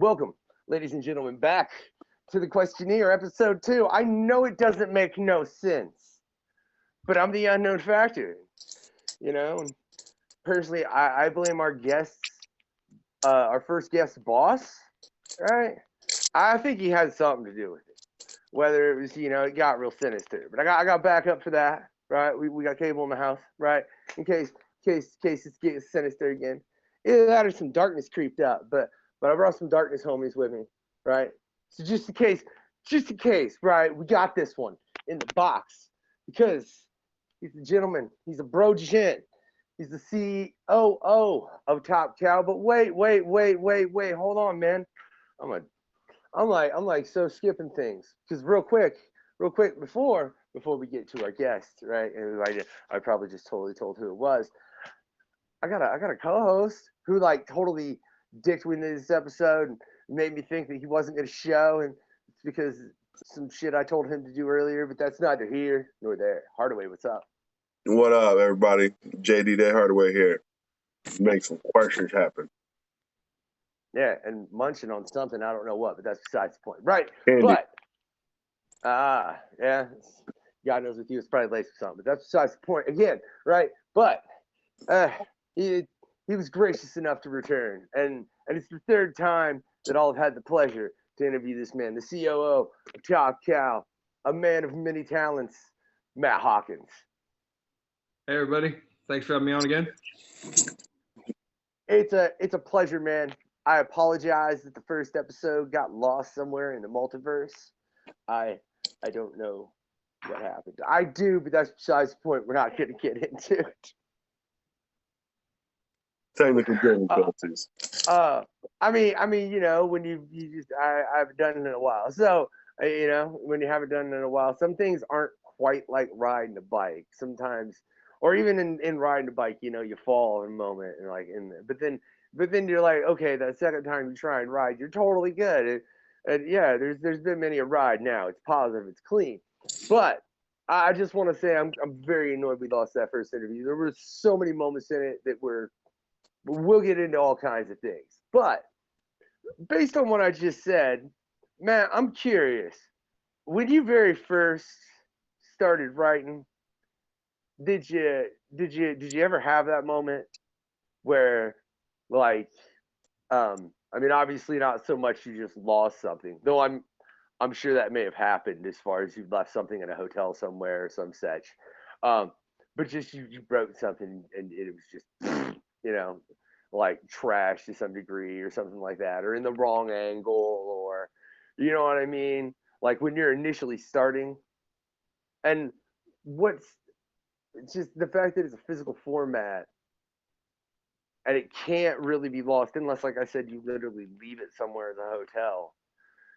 Welcome, ladies and gentlemen, back to the Questionnaire, episode 2. I know it doesn't make no sense, but I'm the unknown factor. You know, personally, I blame our guests, our first guest boss, right? I think he had something to do with it. Whether it was, it got real sinister. But I got backup for that, right? We got cable in the house, right? In case it's getting sinister again. Either that or some darkness creeped up, but I brought some darkness homies with me, right? So just in case, right? We got this one in the box because he's a gentleman. He's a bro gent. He's the COO of Top Cow. But wait, hold on, man. I'm like so skipping things because real quick before we get to our guest, right? And I probably just totally told who it was. I got a co-host who like totally dicked me into this episode and made me think that he wasn't going to show, and it's because some shit I told him to do earlier. But that's neither here nor there. Hardaway, what's up? What up, everybody? Jay D-Day Hardaway here. Make some questions happen. Yeah, and munching on something, I don't know what, but that's besides the point. Right. Candy. But, yeah, God knows with you, it's probably laced with something, but that's besides the point again, right? But he was gracious enough to return, and it's the third time that I'll have had the pleasure to interview this man, the COO of Top Cow, a man of many talents, Matt Hawkins. Hey, everybody. Thanks for having me on again. It's a pleasure, man. I apologize that the first episode got lost somewhere in the multiverse. I don't know what happened. I do, but that's besides the point. We're not going to get into it. Technical difficulties. I mean, when you just I haven't done it in a while. So, when you haven't done it in a while, some things aren't quite like riding a bike. Sometimes, or even in riding a bike, you fall in a moment and but then you're like, okay, that second time you try and ride, you're totally good. And yeah, there's been many a ride now. It's positive, it's clean. But I just want to say I'm very annoyed we lost that first interview. There were so many moments in it that we'll get into all kinds of things. But based on what I just said, Matt, I'm curious. When you very first started writing, did you ever have that moment where, like, I mean, obviously not so much you just lost something, though I'm sure that may have happened as far as you left something in a hotel somewhere or some such, but just you broke something and it was just like trash to some degree or something like that, or in the wrong angle, or you know what I mean, like when you're initially starting. And it's just the fact that it's a physical format and it can't really be lost unless, like I said, you literally leave it somewhere in the hotel.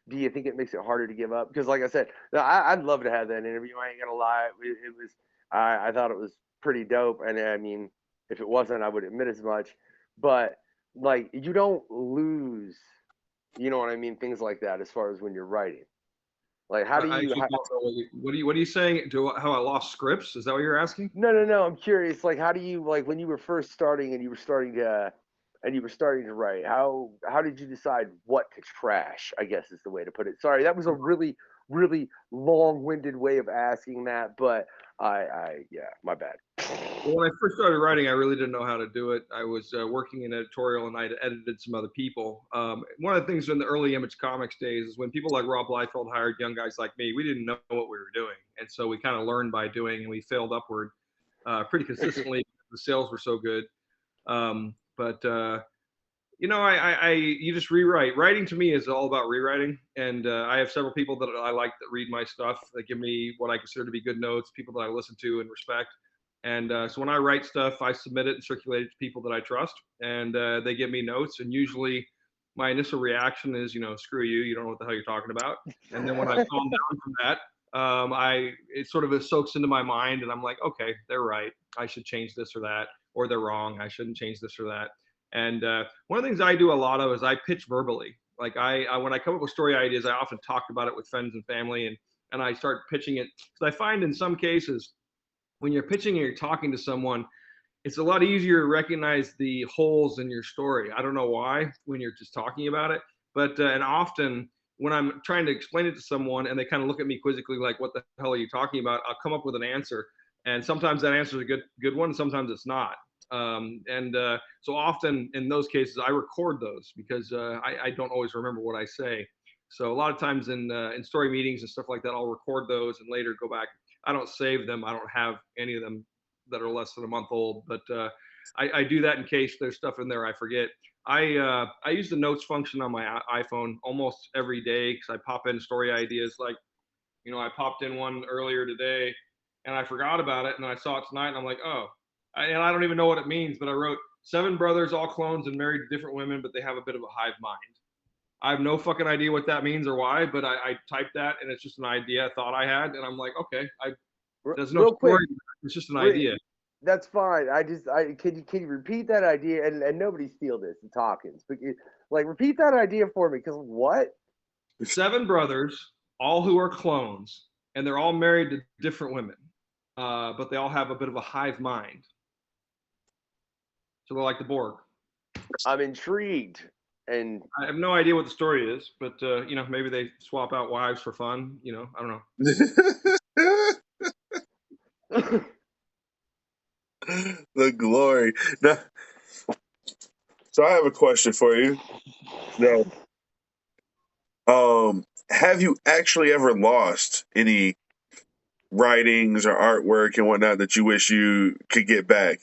Do you think it makes it harder to give up? Because, like I said, I'd love to have that interview. I ain't gonna lie, it was I thought it was pretty dope, and I mean, if it wasn't, I would admit as much. But like, you don't lose, you know what I mean, things like that as far as when you're writing. Like, how do you? What are you saying? How I lost scripts? Is that what you're asking? No. I'm curious. Like, how do you, like, when you were first starting and you were starting to write? How did you decide what to trash? I guess is the way to put it. Sorry, that was a really long-winded way of asking that, but yeah, my bad. Well, when I first started writing, I really didn't know how to do it. I was working in editorial, and I edited some other people. One of the things in the early Image Comics days is when people like Rob Liefeld hired young guys like me, we didn't know what we were doing. And so we kind of learned by doing, and we failed upward pretty consistently. The sales were so good. You just rewrite. Writing to me is all about rewriting. And I have several people that I like that read my stuff, that give me what I consider to be good notes, people that I listen to and respect. And so when I write stuff, I submit it and circulate it to people that I trust, and they give me notes. And usually my initial reaction is, screw you, you don't know what the hell you're talking about. And then when I calm down from that, it sort of soaks into my mind, and I'm like, okay, they're right. I should change this or that, or they're wrong. I shouldn't change this or that. And one of the things I do a lot of is I pitch verbally. Like when I come up with story ideas, I often talk about it with friends and family, and I start pitching it. Because I find in some cases, when you're pitching and you're talking to someone, it's a lot easier to recognize the holes in your story. I don't know why when you're just talking about it, But and often when I'm trying to explain it to someone and they kind of look at me quizzically like, what the hell are you talking about? I'll come up with an answer. And sometimes that answer is a good one, and sometimes it's not. So often in those cases, I record those because I don't always remember what I say. So a lot of times in story meetings and stuff like that, I'll record those and later go back. I don't save them. I don't have any of them that are less than a month old, but I do that in case there's stuff in there I forget. I use the notes function on my iPhone almost every day because I pop in story ideas. Like, I popped in one earlier today and I forgot about it, and then I saw it tonight and I'm like, oh, and I don't even know what it means, but I wrote 7 brothers, all clones and married to different women, but they have a bit of a hive mind. I have no fucking idea what that means or why, but I typed that and it's just an idea I thought I had, and I'm like, okay, there's no story. It's just an idea. That's fine. Can you repeat that idea? And nobody steal this. It's Hawkins, but repeat that idea for me. Because what? 7 brothers, all who are clones, and they're all married to different women, but they all have a bit of a hive mind. So they're like the Borg. I'm intrigued, and I have no idea what the story is, but maybe they swap out wives for fun. I don't know. The glory. Now, so I have a question for you. Now, have you actually ever lost any writings or artwork and whatnot that you wish you could get back?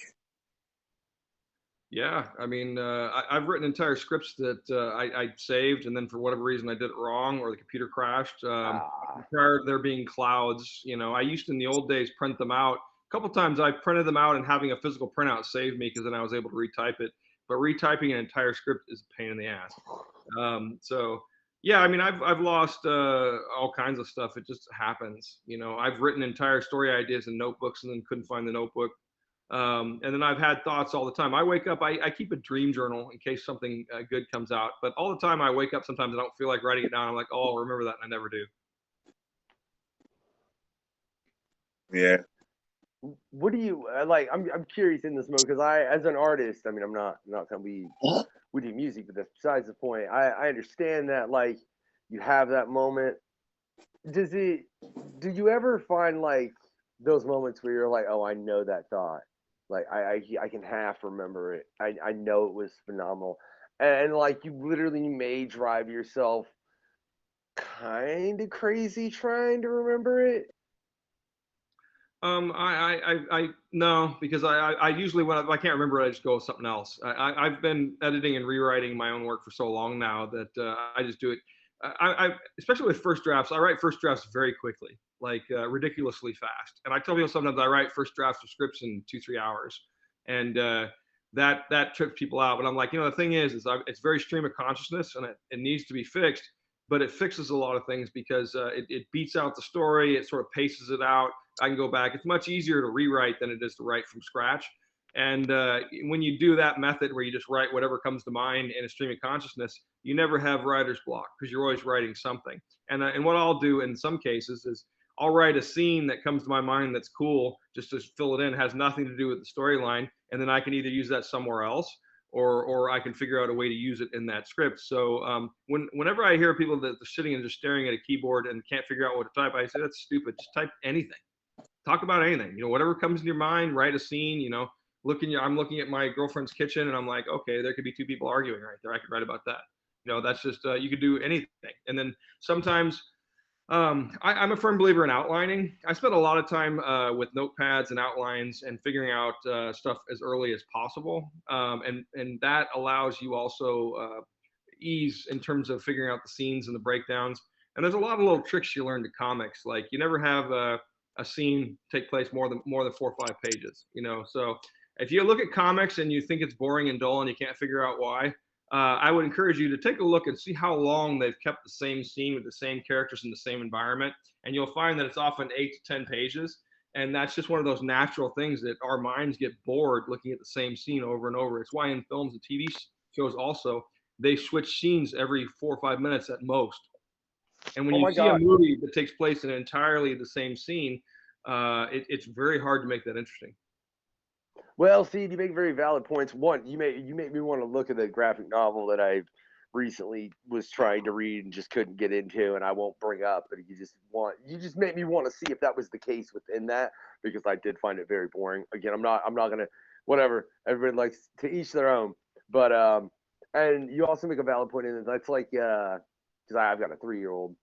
Yeah, I mean, I've written entire scripts that I saved, and then for whatever reason I did it wrong, or the computer crashed. Prior to there being clouds, I used to in the old days print them out. A couple times I printed them out, and having a physical printout saved me because then I was able to retype it. But retyping an entire script is a pain in the ass. So yeah, I mean, I've lost all kinds of stuff. It just happens. I've written entire story ideas in notebooks and then couldn't find the notebook. And then I've had thoughts all the time. I wake up, I keep a dream journal in case something good comes out. But all the time I wake up, sometimes I don't feel like writing it down. I'm like, oh, I'll remember that, and I never do. Yeah. What do you like? I'm curious in this mode because as an artist, I mean, I'm not gonna be. We do music, but that's besides the point. I understand that you have that moment. Do you ever find those moments where you're like, oh, I know that thought, I can half remember it. I know it was phenomenal, and you literally may drive yourself kind of crazy trying to remember it. I no, because I usually when I can't remember it, I just go with something else. I've been editing and rewriting my own work for so long now that I just do it. I especially with first drafts, I write first drafts very quickly, ridiculously fast. And I tell people sometimes I write first drafts of scripts in 2-3 hours, and that trips people out. But I'm like, the thing is it's very stream of consciousness, and it needs to be fixed. But it fixes a lot of things because it beats out the story. It sort of paces it out. I can go back. It's much easier to rewrite than it is to write from scratch. And when you do that method where you just write whatever comes to mind in a stream of consciousness, you never have writer's block because you're always writing something. And what I'll do in some cases is I'll write a scene that comes to my mind that's cool, just to fill it in, has nothing to do with the storyline, and then I can either use that somewhere else or I can figure out a way to use it in that script. So whenever I hear people that are sitting and just staring at a keyboard and can't figure out what to type, I say, that's stupid. Just type anything. Talk about anything. Whatever comes in your mind, write a scene. I'm looking at my girlfriend's kitchen and I'm like, okay, there could be 2 people arguing right there. I could write about that. That's just, you could do anything. And then sometimes I'm a firm believer in outlining. I spend a lot of time with notepads and outlines and figuring out stuff as early as possible. And that allows you also ease in terms of figuring out the scenes and the breakdowns. And there's a lot of little tricks you learn to comics. Like you never have a scene take place more than 4 or 5 pages, So if you look at comics and you think it's boring and dull and you can't figure out why, I would encourage you to take a look and see how long they've kept the same scene with the same characters in the same environment. And you'll find that it's often 8 to 10 pages. And that's just one of those natural things that our minds get bored looking at the same scene over and over. It's why in films and TV shows also, they switch scenes every 4 or 5 minutes at most. And when you see a movie that takes place in entirely the same scene, it's very hard to make that interesting. Well, see, you make very valid points. One, you make me want to look at the graphic novel that I've recently was trying to read and just couldn't get into, and I won't bring up, but you just made me want to see if that was the case within that, because I did find it very boring. Again, I'm not gonna, whatever, everybody likes, to each their own. But and you also make a valid point in that. That's like because I've got a 3-year-old,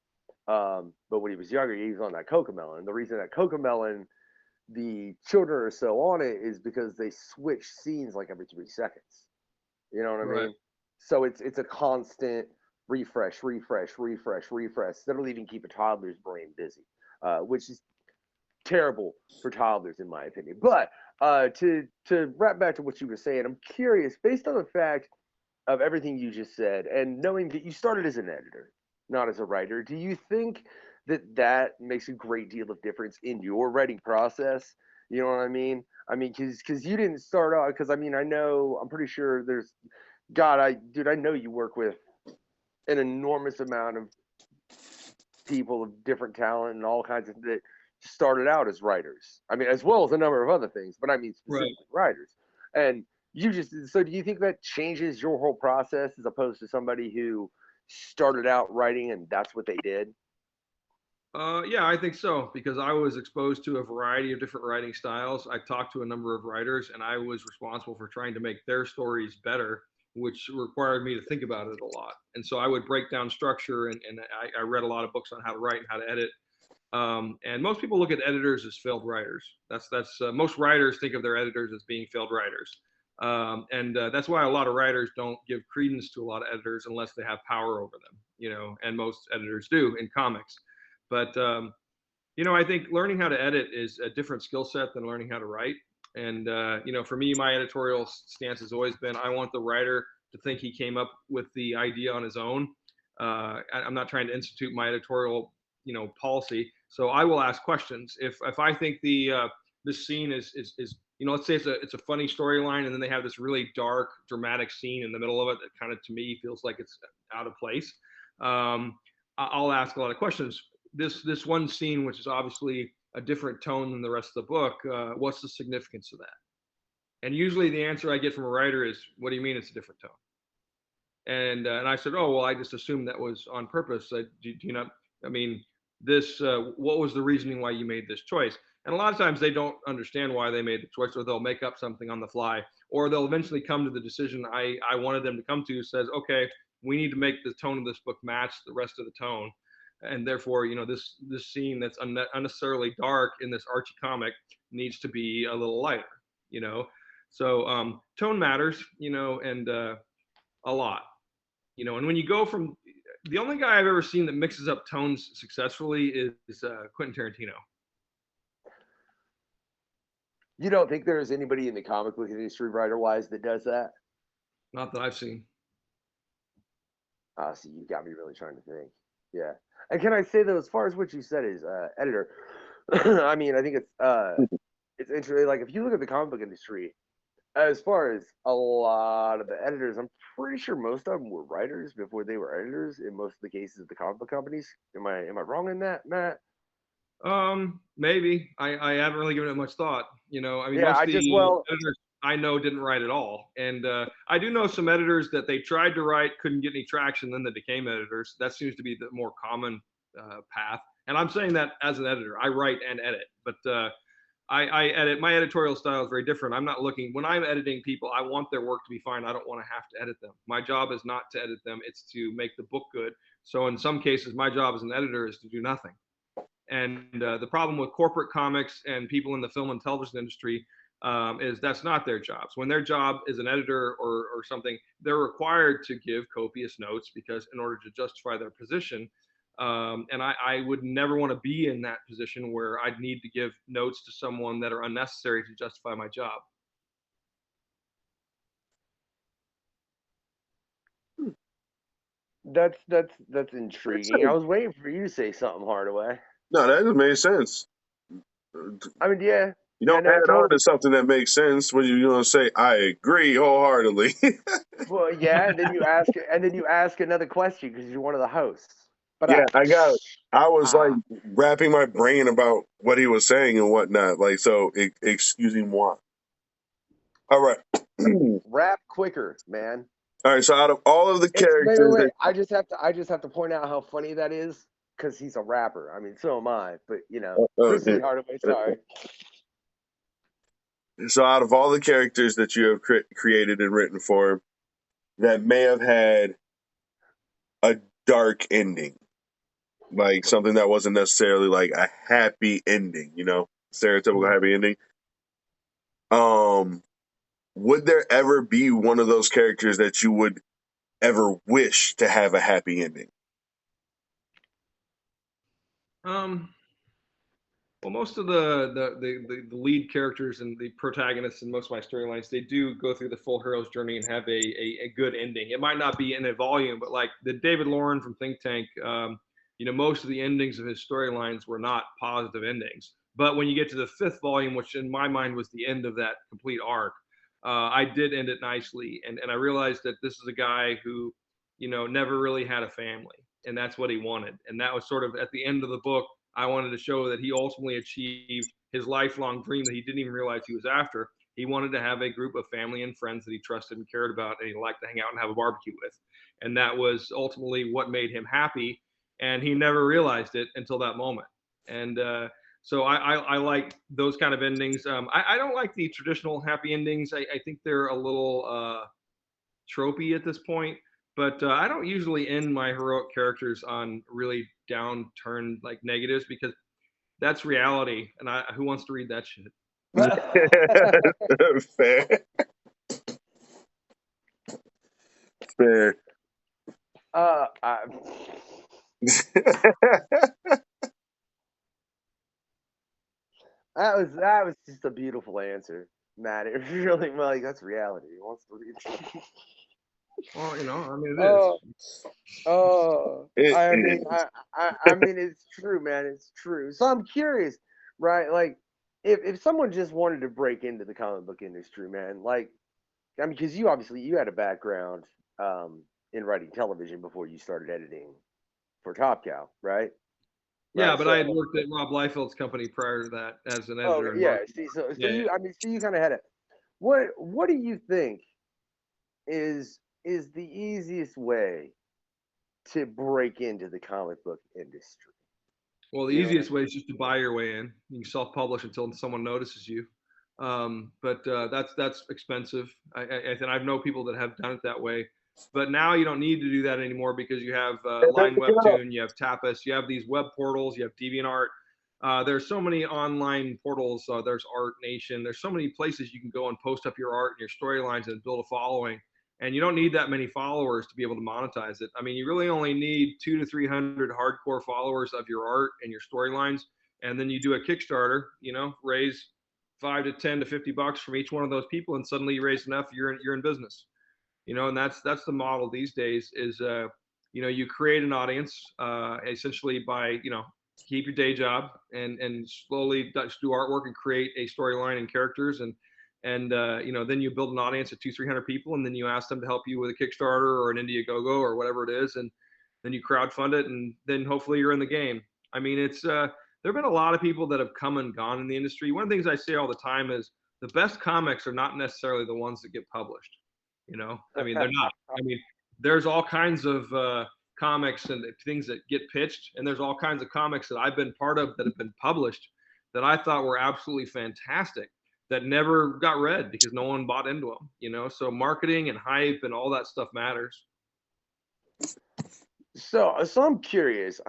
but when he was younger he was on that Cocomelon. The reason that Cocomelon, the children are so on it, is because they switch scenes like every 3 seconds. You know what I Right. mean? So it's a constant refresh. That'll even keep a toddler's brain busy, which is terrible for toddlers, in my opinion. But to wrap back to what you were saying, I'm curious, based on the fact of everything you just said, and knowing that you started as an editor, not as a writer, do you think that makes a great deal of difference in your writing process? You know what I mean? I mean, because you didn't start out. Because I mean, I'm pretty sure there's, God, I know you work with an enormous amount of people of different talent and all kinds of that started out as writers. I mean, as well as a number of other things, but I mean specifically writers. And so do you think that changes your whole process as opposed to somebody who started out writing and that's what they did? Yeah, I think so, because I was exposed to a variety of different writing styles. I talked to a number of writers, and I was responsible for trying to make their stories better, which required me to think about it a lot. And so I would break down structure, and I read a lot of books on how to write and how to edit. And most people look at editors as failed writers. That's most writers think of their editors as being failed writers. And that's why a lot of writers don't give credence to a lot of editors unless they have power over them, you know, and most editors do in comics. But you know, I think learning how to edit is a different skill set than learning how to write. And you know, for me, my editorial stance has always been I want the writer to think he came up with the idea on his own. I'm not trying to institute my editorial, you know, policy. So I will ask questions. If I think this scene is you know, let's say it's a funny storyline, and then they have this really dark, dramatic scene in the middle of it that kind of, to me, feels like it's out of place. I'll ask a lot of questions. This one scene, which is obviously a different tone than the rest of the book, what's the significance of that? And usually the answer I get from a writer is, what do you mean it's a different tone? And I said, oh, well, I just assumed that was on purpose. Do you not, I mean, what was the reasoning why you made this choice? And a lot of times they don't understand why they made the choice, or they'll make up something on the fly, or they'll eventually come to the decision I wanted them to come to, says, okay, we need to make the tone of this book match the rest of the tone. And therefore, you know, this scene that's unnecessarily dark in this Archie comic needs to be a little lighter, you know. So tone matters, you know, and a lot, you know. And when you go from, the only guy I've ever seen that mixes up tones successfully is Quentin Tarantino. You don't think there is anybody in the comic book industry, writer-wise, that does that? Not that I've seen. See, you got me really trying to think. Yeah. And can I say, though, as far as what you said is editor, I mean, I think it's interesting. Like, if you look at the comic book industry, as far as a lot of the editors, I'm pretty sure most of them were writers before they were editors in most of the cases of the comic book companies. Am I wrong in that, Matt? Maybe. I haven't really given it much thought. You know, I mean, Yeah, most of the editors I know didn't write at all. And I do know some editors that they tried to write, couldn't get any traction, then they became editors. That seems to be the more common path. And I'm saying that as an editor, I write and edit, but I edit. My editorial style is very different. I'm not looking, when I'm editing people, I want their work to be fine. I don't want to have to edit them. My job is not to edit them. It's to make the book good. So in some cases, my job as an editor is to do nothing. And the problem with corporate comics and people in the film and television industry is that's not their jobs. When their job is an editor or something, they're required to give copious notes, because in order to justify their position, and I would never want to be in that position where I'd need to give notes to someone that are unnecessary to justify my job. That's intriguing. I was waiting for you to say something, Hardaway. No, that just made sense. I mean, yeah. You don't add on to something that makes sense when you're going to say, I agree wholeheartedly. Well, yeah, and then you ask another question because you're one of the hosts. But yeah, I was like wrapping my brain about what he was saying and whatnot. Like, so, excuse moi. All right. Rap quicker, man. All right, so out of all of the Wait, characters that I just have to point out how funny that is because he's a rapper. I mean, so am I. But you know, okay. proceed, Hardaway. Sorry. So out of all the characters that you have created and written for that may have had a dark ending, like something that wasn't necessarily like a happy ending, you know, stereotypical happy ending. Would there ever be one of those characters that you would ever wish to have a happy ending? Well, most of the lead characters and the protagonists in most of my storylines, they do go through the full hero's journey and have a good ending. It might not be in a volume, but like the David Lauren from Think Tank, you know, most of the endings of his storylines were not positive endings. But when you get to the fifth volume, which in my mind was the end of that complete arc, I did end it nicely, and I realized that this is a guy who, you know, never really had a family, and that's what he wanted, and that was sort of at the end of the book. I wanted to show that he ultimately achieved his lifelong dream that he didn't even realize he was after. He wanted to have a group of family and friends that he trusted and cared about, and he liked to hang out and have a barbecue with. And that was ultimately what made him happy. And he never realized it until that moment. And so I like those kind of endings. I don't like the traditional happy endings. I think they're a little tropey at this point. But I don't usually end my heroic characters on really downturned like negatives because that's reality, and who wants to read that shit? Fair, fair. I, that was just a beautiful answer, Matt. It really like that's reality. He wants to read. Well, you know, I mean, it Oh, is. oh. It I mean, is. I mean, it's true, man. It's true. So I'm curious, right? Like, if someone just wanted to break into the comic book industry, man, like, I mean, because you had a background in writing television before you started editing for Top Cow, right? Yeah, Right. but I had So, worked at Rob Liefeld's company prior to that as an oh editor and yeah. marketing. See, so Yeah, yeah. you, I mean, so you kind of had it. What do you think is the easiest way to break into the comic book industry? Well, the You know what I easiest mean? way is just to buy your way in. You can self-publish until someone notices you. But that's expensive. And I know people that have done it that way. But now you don't need to do that anymore because you have Line Webtoon, you have Tapas, you have these web portals, you have DeviantArt. There's so many online portals. There's Art Nation. There's so many places you can go and post up your art and your storylines and build a following. And you don't need that many followers to be able to monetize it. I mean, you really only need 200 to 300 hardcore followers of your art and your storylines, and then you do a Kickstarter. You know, raise 5 to 10 to 50 bucks from each one of those people, and suddenly you raise enough, you're in business. You know, and that's the model these days. Is you know, you create an audience essentially by, you know, keep your day job and slowly do artwork and create a storyline and characters, and you know, then you build an audience of 200 to 300 people, and then you ask them to help you with a Kickstarter or an Indiegogo or whatever it is, and then you crowdfund it, and then hopefully you're in the game. I mean, it's there have been a lot of people that have come and gone in the industry. One of the things I say all the time is the best comics are not necessarily the ones that get published. You know, I mean, they're not. I mean, there's all kinds of comics and things that get pitched, and there's all kinds of comics that I've been part of that have been published that I thought were absolutely fantastic that never got read because no one bought into them. You know, so marketing and hype and all that stuff matters. So I'm curious.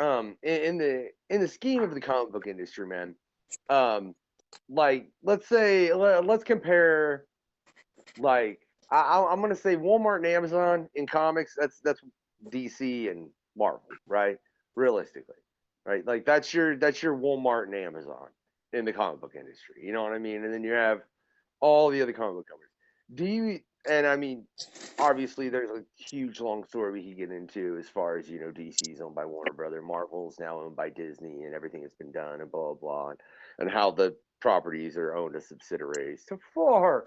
In the scheme of the comic book industry, man. Um, like let's compare. Like I'm gonna say Walmart and Amazon in comics. That's DC and Marvel, right? Realistically, right? Like that's your Walmart and Amazon in the comic book industry. You know what I mean? And then you have all the other comic book companies. Do you? And I mean, obviously, there's a huge long story we could get into as far as DC's owned by Warner Brother, Marvel's now owned by Disney, and everything that's been done, and blah blah blah, and how the properties are owned as subsidiaries to far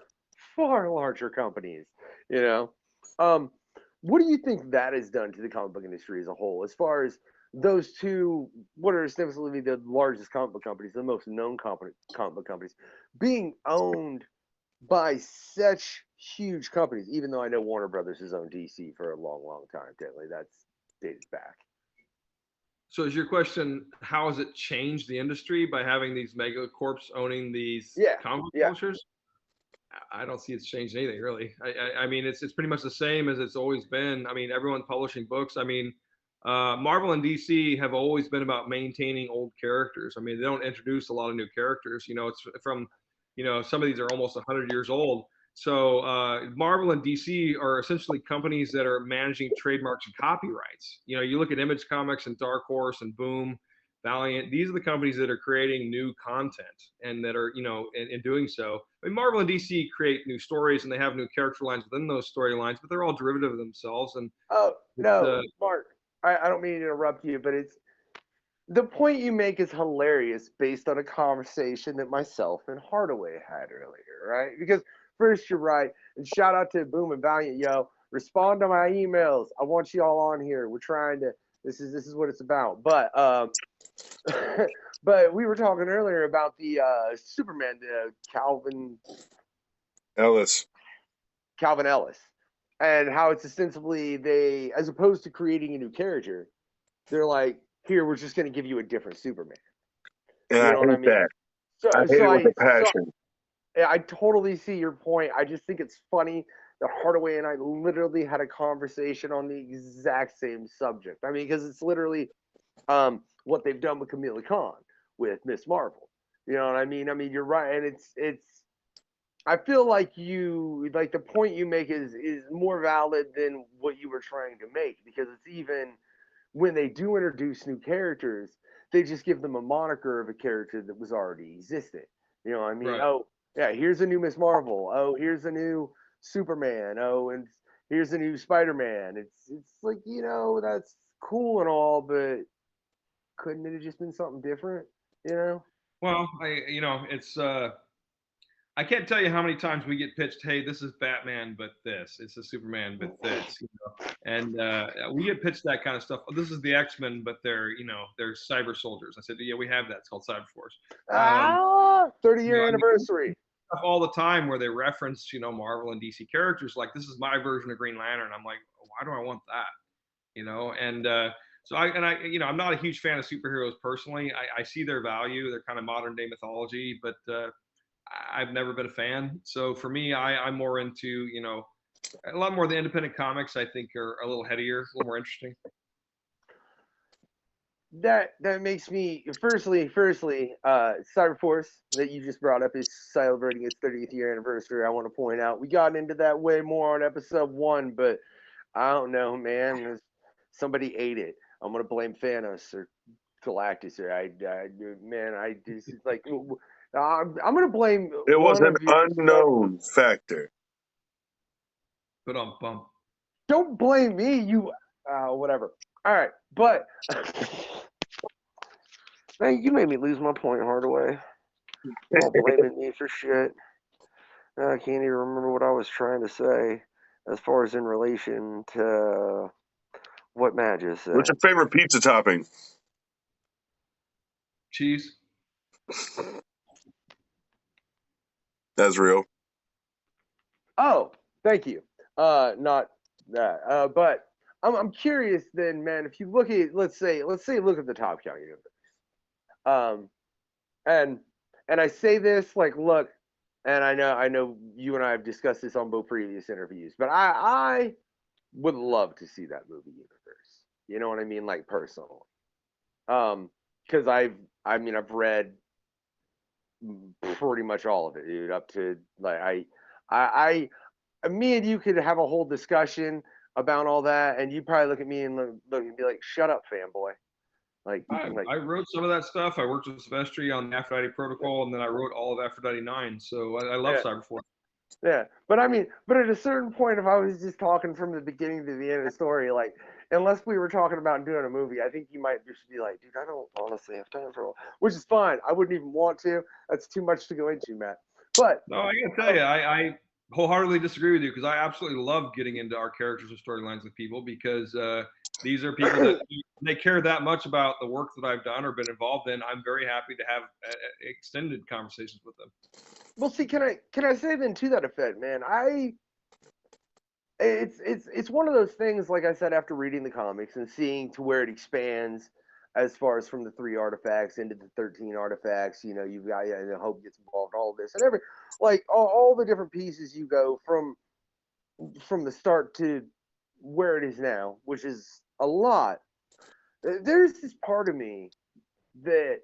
larger companies. You know, um, what do you think that has done to the comic book industry as a whole, as far as those two, what are ostensibly the largest comic book companies, the most known comic book companies, being owned by such huge companies. Even though I know Warner Brothers has owned DC for a long, long time. Definitely, that's dated back. So is your question, how has it changed the industry by having these mega corps owning these Yeah, comic book yeah. publishers? I don't see it's changed anything really. I mean, it's pretty much the same as it's always been. I mean, everyone's publishing books. I mean, Marvel and DC have always been about maintaining old characters. I mean, they don't introduce a lot of new characters. You know, it's from, you know, some of these are almost 100 years old. So Marvel and DC are essentially companies that are managing trademarks and copyrights. You know, you look at Image Comics and Dark Horse and Boom, Valiant. These are the companies that are creating new content and that are, you know, in doing so. I mean, Marvel and DC create new stories and they have new character lines within those storylines, but they're all derivative of themselves. And Oh no, uh, Mark. I don't mean to interrupt you, but it's the point you make is hilarious based on a conversation that myself and Hardaway had earlier, right? Because first, you're right, and shout out to Boom and Valiant, yo. Respond to my emails. I want you all on here. We're trying to. This is what it's about. But but we were talking earlier about the Superman, the Ellis. Calvin Ellis, and how it's ostensibly they, as opposed to creating a new character, they're like, here, we're just going to give you a different Superman. And You I know what I hate mean? that. So, I hate so it with I, a passion. I totally see your point. I just think it's funny that Hardaway and I literally had a conversation on the exact same subject. I mean, because it's literally what they've done with Camila Khan with Miss Marvel. You know what I mean? I mean, you're right, and it's. I feel like the point you make is more valid than what you were trying to make, because it's even when they do introduce new characters, they just give them a moniker of a character that was already existent. You know what I mean? right. Oh, yeah, here's a new Miss Marvel. Oh, here's a new Superman. Oh, and here's a new Spider-Man. It's like, that's cool and all, but couldn't it have just been something different? You know? Well, you know, it's I can't tell you how many times we get pitched, "Hey, this is Batman, but this. It's a Superman, but this." You know? And we get pitched that kind of stuff. Oh, this is the X-Men, but they're, you know, they're cyber soldiers. I said, "Yeah, we have that. It's called Cyber Force." 30-year I mean, anniversary. stuff all the time where they reference, you know, Marvel and DC characters. Like, this is my version of Green Lantern. I'm like, why do I want that? You know, and you know, I'm not a huge fan of superheroes personally. I see their value. They're kind of modern day mythology, but I've never been a fan. So for me, I'm more into, you know, a lot more of the independent comics. I think are a little headier, a little more interesting. That makes me firstly, Cyberforce that you just brought up is celebrating its 30th year anniversary. I want to point out we got into that way more on episode 1, but I don't know, man. Somebody ate it. I'm gonna blame Thanos or Galactus, or man, I just it's like I'm gonna blame It was one an of your. unknown factor. But bump. Don't blame me, you. Whatever. All right, but man, you made me lose my point, Hardaway. All blaming me for shit. I can't even remember what I was trying to say as far as in relation to what Matt just said. What's your favorite pizza topping? Cheese. That's real. Oh, thank you. Not that. But I'm curious then, man. If you look at, let's say look at the Top Cow universe. And I say this like, look, and I know you and I have discussed this on both previous interviews, but I would love to see that movie universe. You know what I mean? Like personally. Because I've read pretty much all of it, dude. Up to like me and you could have a whole discussion about all that, and you probably look at me and look and be like, "Shut up, fanboy." Like, I wrote some of that stuff. I worked with Silvestri on the Aphrodite Protocol, and then I wrote all of Aphrodite 9. So I love yeah, Cyberforce. yeah. But I mean, but at a certain point, if I was just talking from the beginning to the end of the story, like, unless we were talking about doing a movie, I think you might just be like, dude, I don't honestly have time for all, which is fine. I wouldn't even want to. That's too much to go into, Matt. But No, I gotta tell you, I wholeheartedly disagree with you because I absolutely love getting into our characters and storylines with people because These are people that they care that much about the work that I've done or been involved in. I'm very happy to have extended conversations with them. Well, see, can I say then to that effect, man? It's one of those things, like I said, after reading the comics and seeing to where it expands as far as from the 3 artifacts into the 13 artifacts. You know, you've got Hope gets involved, all of this, and all the different pieces you go from the start to where it is now, which is a lot. There's this part of me that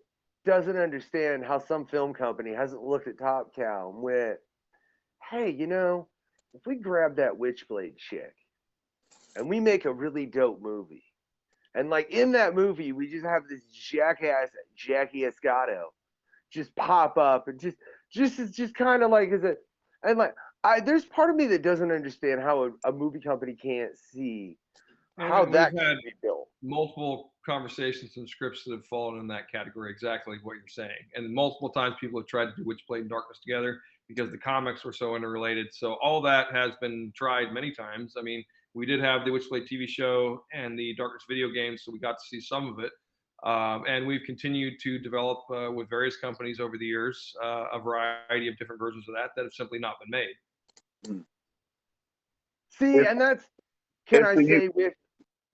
doesn't understand how some film company hasn't looked at Top Cow and went, hey, if we grab that Witchblade chick and we make a really dope movie, and like in that movie, we just have this jackass Jackie Escato just pop up and just kind of like there's part of me that doesn't understand how a movie company can't see how that can be built. Multiple conversations and scripts that have fallen in that category, exactly what you're saying. And multiple times people have tried to do Witchblade and Darkness together because the comics were so interrelated. So all that has been tried many times. I mean, we did have the Witchblade TV show and the Darkness video game, so we got to see some of it. And we've continued to develop with various companies over the years a variety of different versions of that have simply not been made. See, and that's, can I say with,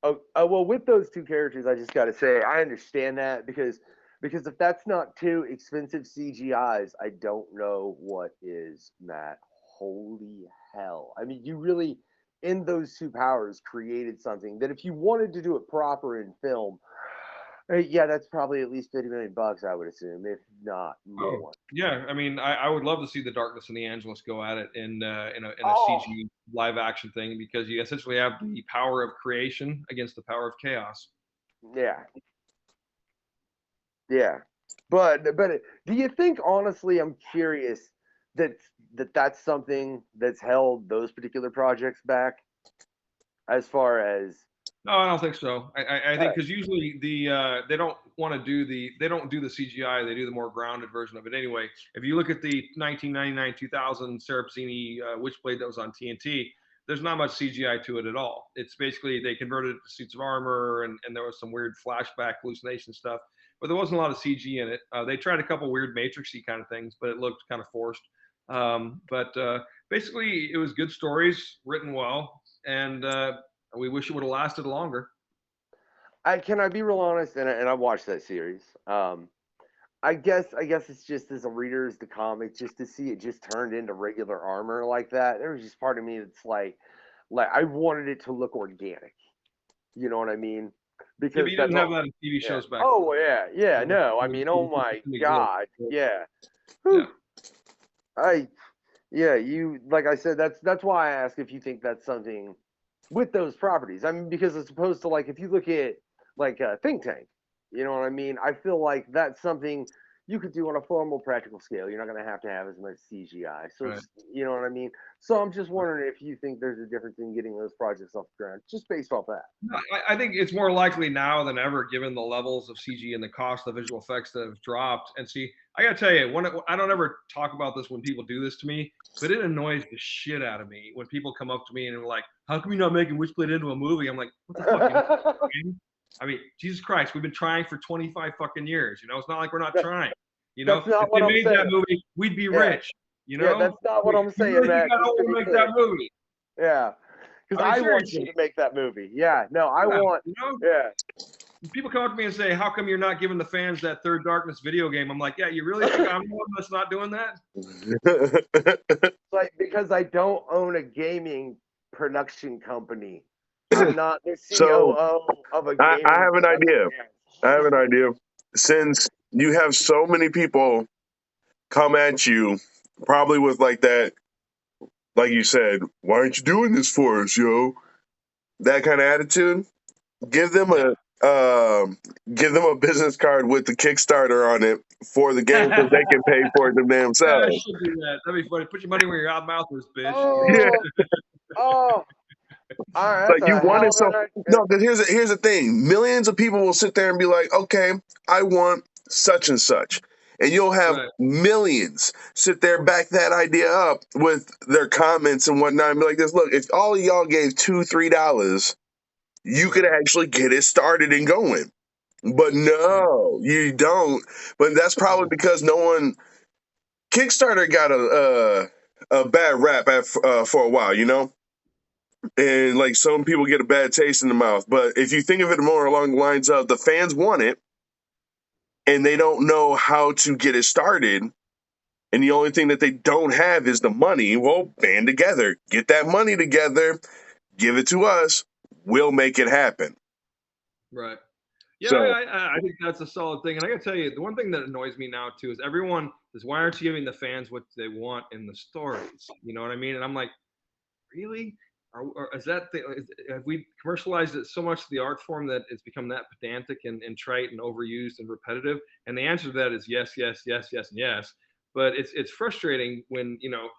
well, with those 2 characters, I just got to say, I understand that because if that's not 2 expensive CGIs, I don't know what is, Matt. Holy hell. I mean, you really, in those 2 powers, created something that if you wanted to do it proper in film, yeah, that's probably at least $50 million, I would assume, if not more. Yeah, I mean, I would love to see the Darkness and the Angelus go at it in a CG live action thing, because you essentially have the power of creation against the power of chaos. Yeah. Yeah. But do you think, honestly, I'm curious that's something that's held those particular projects back as far as? No, I don't think so. I think because usually they don't want to do the CGI. They do the more grounded version of it anyway. If you look at the 1999-2000 Serapzini Witchblade that was on TNT, there's not much CGI to it at all. It's basically they converted it to suits of armor, and there was some weird flashback hallucination stuff, but there wasn't a lot of CG in it. They tried a couple weird Matrix-y kind of things, but it looked kind of forced. But basically, it was good stories written well, and we wish it would have lasted longer. Can I be real honest? And I watched that series. I guess it's just as a reader as the comic, just to see it just turned into regular armor like that. There was just part of me that's like I wanted it to look organic. You know what I mean? Because you didn't have that in TV shows back then. Oh yeah. No, I mean, oh my God, yeah. You, like I said, that's why I ask if you think that's something with those properties. I mean, because as opposed to like if you look at like a Think Tank, you know what I mean? I feel like that's something you could do on a far more practical scale. You're not going to have as much CGI. So, right. You know what I mean? So I'm just wondering if you think there's a difference in getting those projects off the ground, just based off that. I think it's more likely now than ever, given the levels of CG and the cost of visual effects that have dropped. And see, I got to tell you, I don't ever talk about this when people do this to me, but it annoys the shit out of me when people come up to me and are like, how come you're not making Witchblade into a movie? I'm like, what the fuck? I mean, Jesus Christ, we've been trying for 25 fucking years. You know, it's not like we're not trying. You know, if they made that movie, we'd be rich. You know, that's not what I'm saying. Matt, I don't want to make that movie. Yeah, because I want you to make that movie. Yeah, no, I want. You know? Yeah. People come up to me and say, "How come you're not giving the fans that Third Darkness video game?" I'm like, "Yeah, you really think I'm the one that's not doing that?" Like, because I don't own a gaming production company. I'm not the COO of a gaming I have an idea. I have an idea. Since you have so many people come at you, probably with like that, like you said, why aren't you doing this for us, yo? That kind of attitude. Give them a business card with the Kickstarter on it for the game, so they can pay for it themselves. I should do that. That'd be funny. Put your money where your mouth is, bitch. All right, like you wanted some. No, because here's the thing. Millions of people will sit there and be like, okay, I want such and such. And you'll have millions sit there, back that idea up with their comments and whatnot, and be like this, look, if all of y'all gave $2-3, you could actually get it started and going. But no, you don't. But that's probably because no one Kickstarter got a bad rap for a while, you know, and like some people get a bad taste in the mouth. But if you think of it more along the lines of the fans want it and they don't know how to get it started, and the only thing that they don't have is the money, well, band together, get that money together, give it to us, we'll make it happen. Right. Yeah, So I think that's a solid thing. And I got to tell you, the one thing that annoys me now too is everyone is, why aren't you giving the fans what they want in the stories? You know what I mean? And I'm like, really? Or is that have we commercialized it so much to the art form that it's become that pedantic and trite and overused and repetitive? And the answer to that is yes, yes, yes, yes, and yes. But it's frustrating when, you know,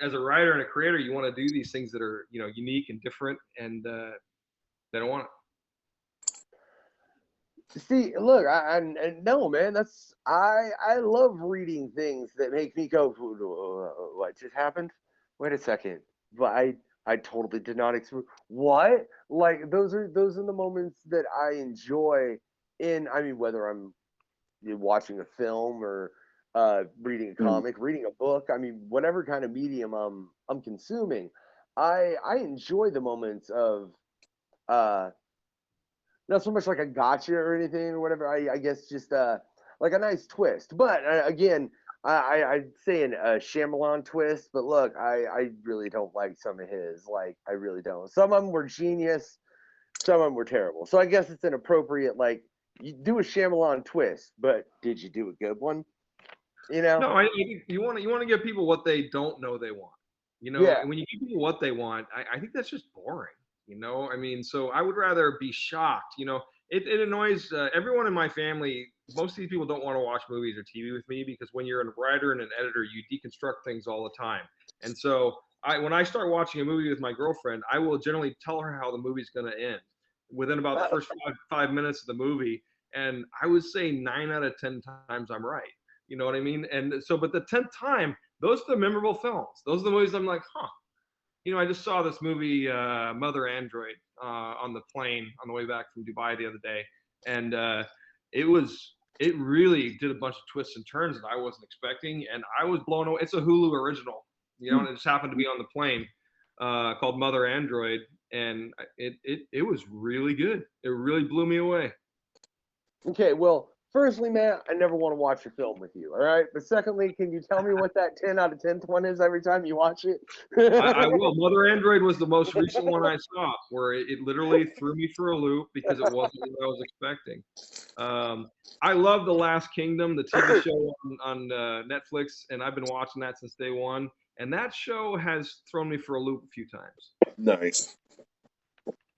as a writer and a creator, you want to do these things that are, you know, unique and different, and they don't want it. See, look, I no, man. I love reading things that make me go, what just happened? Wait a second. But I totally did not expect what? Like those are the moments that I enjoy in. I mean, whether I'm watching a film or reading a comic, reading a book. I mean, whatever kind of medium I'm consuming, I enjoy the moments of uh not so much like a gotcha or anything or whatever. I guess just like a nice twist. But again, I'd say a Shyamalan twist. But look, I really don't like some of his. Like I really don't. Some of them were genius. Some of them were terrible. So I guess it's an appropriate like you do a Shyamalan twist, but did you do a good one? You know? No, I think you want to give people what they don't know they want. You know, Yeah. and when you give people what they want, I think that's just boring. You know, I mean, so I would rather be shocked. You know, it annoys everyone in my family. Most of these people don't want to watch movies or TV with me because when you're a writer and an editor, you deconstruct things all the time. And so when I start watching a movie with my girlfriend, I will generally tell her how the movie's going to end within about the first five minutes of the movie. And I would say 9 out of 10 times I'm right. You know what I mean? And so, but the 10th time, those are the memorable films. Those are the movies I'm like, huh. You know, I just saw this movie, Mother Android, on the plane on the way back from Dubai the other day, and it really did a bunch of twists and turns that I wasn't expecting, and I was blown away. It's a Hulu original, you know, and it just happened to be on the plane, called Mother Android, and it was really good. It really blew me away. Okay, well, firstly, man, I never want to watch a film with you, all right? But secondly, can you tell me what that 10 out of 10th one is every time you watch it? I will. Mother Android was the most recent one I saw, where it literally threw me for a loop because it wasn't what I was expecting. I love The Last Kingdom, the TV show on Netflix, and I've been watching that since day one. And that show has thrown me for a loop a few times. nice.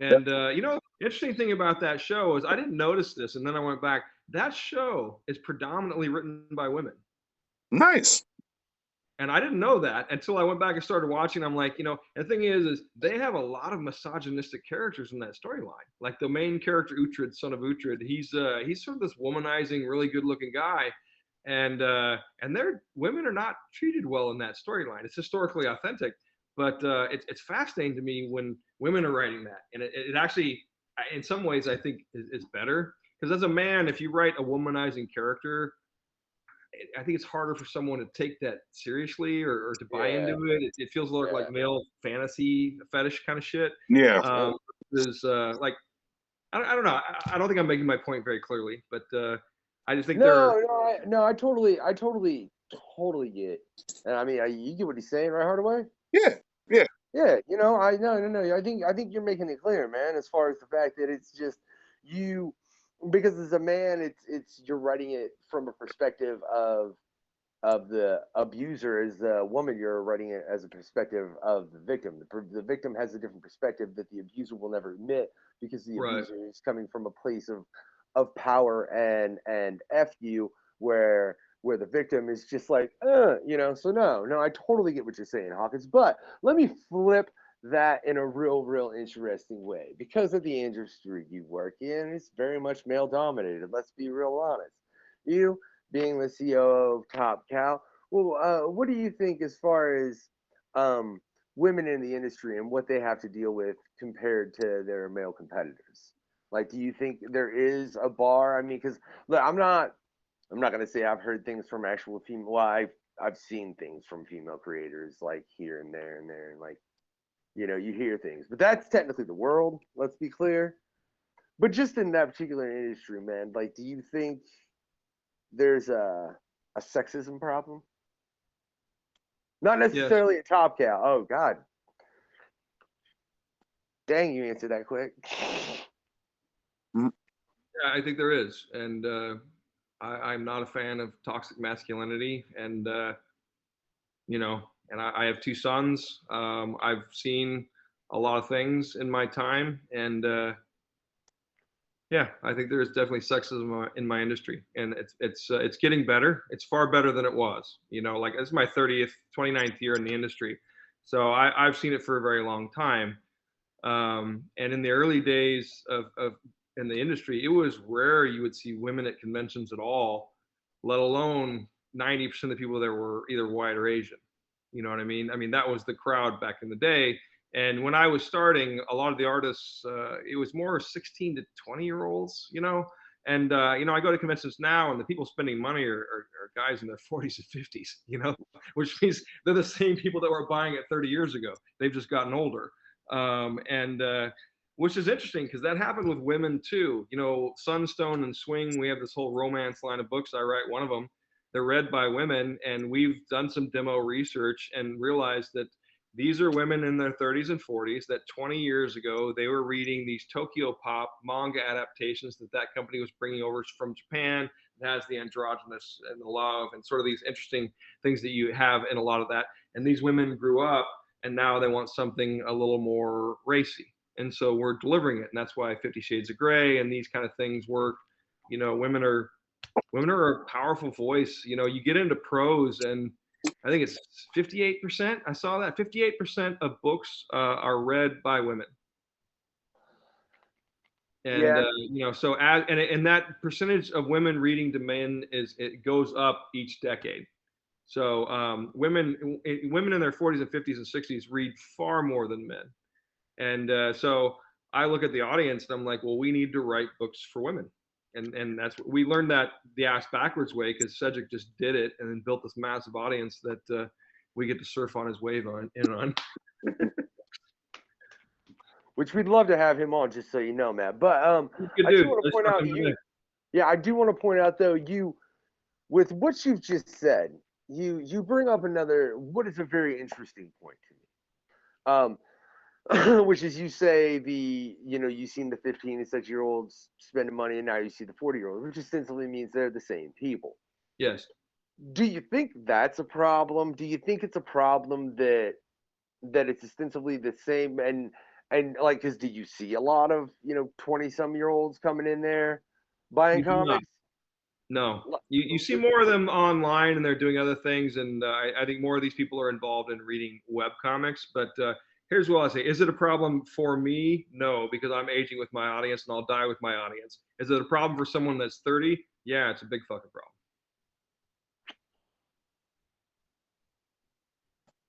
And you know, interesting thing about that show is I didn't notice this, and then I went back. That show is predominantly written by women. Nice. And I didn't know that until I went back and started watching. I'm like, you know, and the thing is they have a lot of misogynistic characters in that storyline. Like the main character, Uhtred, son of Uhtred, he's sort of this womanizing, really good looking guy. And their women are not treated well in that storyline. It's historically authentic, but it's fascinating to me when women are writing that. And it actually, in some ways, I think is better. Because as a man, if you write a womanizing character, I think it's harder for someone to take that seriously or to buy Yeah, into it. It feels a little yeah. like male fantasy fetish kind of shit. Yeah. There's like I don't know. I don't think I'm making my point very clearly, but I just think they're No, I totally get it. And I mean, you get what he's saying, right, Hardaway? Yeah. Yeah. Yeah, you know, I no. I think you're making it clear, man. As far as the fact that it's just you, because as a man, it's you're writing it from a perspective of the abuser. As a woman, you're writing it as a perspective of the victim. The victim has a different perspective that the abuser will never admit because the right. abuser is coming from a place of power and f you where the victim is just like you know. So no, I totally get what you're saying, Hawkins. But let me flip that in a real interesting way. Because of the industry you work in, it's very much male dominated. Let's be real honest. You being the COO of Top Cow, well, what do you think as far as women in the industry and what they have to deal with compared to their male competitors? Like, do you think there is a bar? I mean, because look, I'm not gonna say I've heard things from actual female. Well, I've seen things from female creators like here and there and there, and like, you know, you hear things, but that's technically the world. Let's be clear. But just in that particular industry, man, like, do you think there's a sexism problem? Not Yes. necessarily a top cow. Oh God, dang, you answered that quick. Yeah, I think there is, and I'm not a fan of toxic masculinity, and you know, and I have two sons. I've seen a lot of things in my time, and yeah, I think there is definitely sexism in my industry, and it's getting better. It's far better than it was. You know, like this is my 29th year in the industry, so I've seen it for a very long time. And in the early days of in the industry, it was rare you would see women at conventions at all, let alone 90% of the people there were either white or Asian. You know what I mean? I mean, that was the crowd back in the day. And when I was starting, a lot of the artists, it was more 16 to 20-year-olds, you know? And, you know, I go to conventions now and the people spending money are guys in their 40s and 50s, you know, which means they're the same people that were buying it 30 years ago. They've just gotten older. And which is interesting because that happened with women too. You know, Sunstone and Swing, we have this whole romance line of books. I write one of them. They're read by women, and we've done some demo research and realized that these are women in their 30s and 40s that 20 years ago they were reading these Tokyo Pop manga adaptations that company was bringing over from Japan. It has the androgynous and the love and sort of these interesting things that you have in a lot of that. And these women grew up and now they want something a little more racy. And so we're delivering it. And that's why 50 Shades of Grey and these kind of things work. You know, women are a powerful voice. You know, you get into prose and I think it's 58%. I saw that 58% of books are read by women. And, Yeah, you know, so and that percentage of women reading to men it goes up each decade. So women in their 40s and 50s and 60s read far more than men. And so I look at the audience and I'm like, well, we need to write books for women. And that's what we learned that the ass backwards way because Cedric just did it and then built this massive audience that we get to surf on his wave on. which we'd love to have him on, just so you know, Matt. But Good I dude. do want to point out yeah, I do want to point out though, with what you've just said, you bring up what is a very interesting point to me. Which is you say you've seen the 15 and 6-year-olds spending money and now you see the 40-year-olds, which essentially means they're the same people. Yes. Do you think that's a problem? Do you think it's a problem that it's ostensibly the same and like, because do you see a lot of 20-some-year-olds coming in there buying comics? No, you see more of them online and they're doing other things. And I think more of these people are involved in reading web comics. But here's what I say. Is it a problem for me? No, because I'm aging with my audience and I'll die with my audience. Is it a problem for someone that's 30? Yeah, it's a big fucking problem.